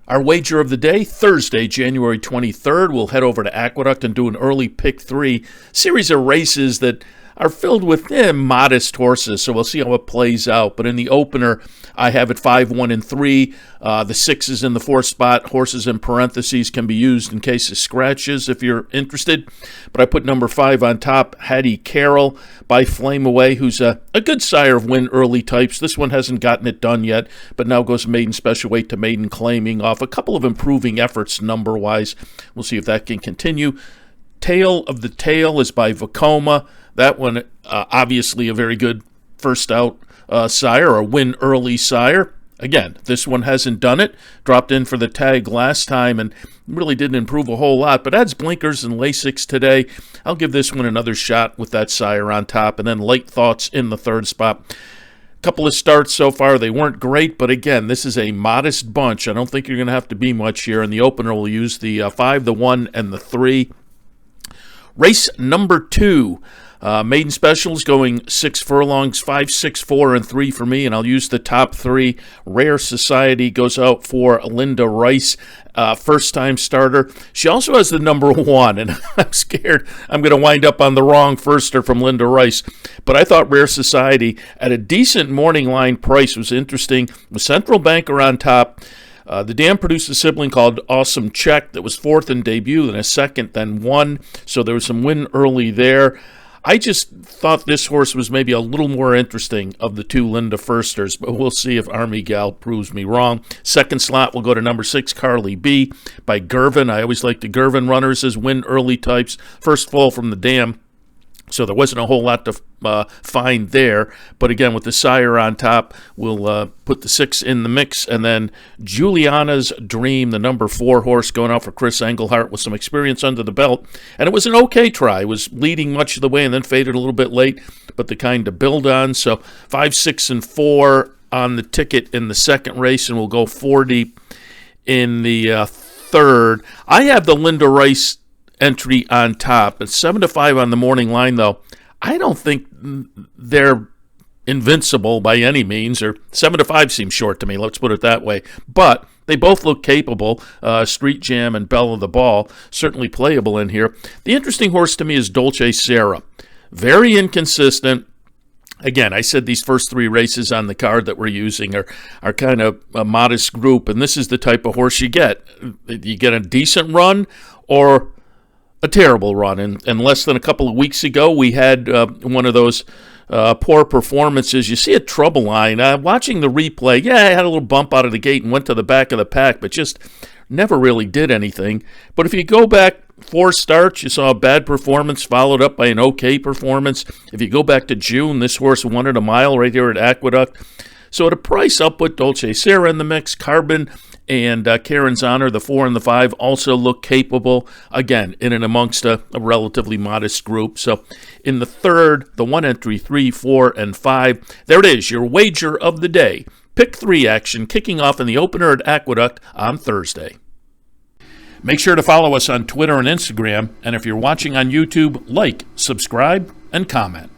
Our wager of the day, Thursday, January 23rd. We'll head over to Aqueduct and do an early pick three series of races that are filled with modest horses, so we'll see how it plays out. But in the opener, I have it 5, 1, and 3. The 6 is in the 4th spot. Horses in parentheses can be used in case of scratches if you're interested. But I put number 5 on top, Hattie Carroll by Flame Away, who's a good sire of win early types. This one hasn't gotten it done yet, but now goes maiden special weight to maiden claiming off a couple of improving efforts number-wise. We'll see if that can continue. Tale of the Tail is by Vacoma. That one, obviously a very good first out sire, or win early sire. Again, this one hasn't done it. Dropped in for the tag last time and really didn't improve a whole lot, but adds blinkers and Lasix today. I'll give this one another shot with that sire on top, and then Late Thoughts in the 3rd spot. Couple of starts so far. They weren't great, but again, this is a modest bunch. I don't think you're going to have to be much here. In the opener, we'll use the 5, the 1, and the 3. Race number 2. Maiden specials going 6 furlongs, 5, 6, 4, and 3 for me, and I'll use the top 3. Rare Society goes out for Linda Rice, first-time starter. She also has the number 1, and I'm scared I'm going to wind up on the wrong firster from Linda Rice. But I thought Rare Society at a decent morning line price was interesting. With Central Banker on top. The dam produced a sibling called Awesome Check that was 4th in debut, then a 2nd, then 1. So there was some win early there. I just thought this horse was maybe a little more interesting of the 2 Linda firsters, but we'll see if Army Gal proves me wrong. 2nd slot will go to number 6, Carly B by Gervin. I always like the Gervin runners as win early types. First fall from the dam, so there wasn't a whole lot to find there. But again, with the sire on top, we'll put the 6 in the mix. And then Juliana's Dream, the number 4 horse, going out for Chris Englehart with some experience under the belt. And it was an okay try. It was leading much of the way and then faded a little bit late, but the kind to build on. So 5, 6, and 4 on the ticket in the 2nd race, and we'll go 40 in the 3rd. I have the Linda Rice entry on top. It's 7 to 5 on the morning line, though. I don't think they're invincible by any means, or 7 to 5 seems short to me, let's put it that way. But they both look capable. Street Jam and Belle of the Ball certainly playable in here. The interesting horse to me is Dolce Sarah. Very inconsistent. Again, I said these first 3 races on the card that we're using are kind of a modest group, and this is the type of horse you get. You get a decent run or a terrible run. And less than a couple of weeks ago, we had one of those poor performances. You see a trouble line. Watching the replay, I had a little bump out of the gate and went to the back of the pack, but just never really did anything. But if you go back 4 starts, you saw a bad performance followed up by an okay performance. If you go back to June, this horse won it a mile right here at Aqueduct. So at a price, I'll put Dolce Sarah in the mix. Carbon and Karen's Honor, the 4 and the 5, also look capable, again, in and amongst a relatively modest group. So in the 3rd, the 1 entry, 3, 4, and 5. There it is, your wager of the day. Pick 3 action kicking off in the opener at Aqueduct on Thursday. Make sure to follow us on Twitter and Instagram, and if you're watching on YouTube, like, subscribe, and comment.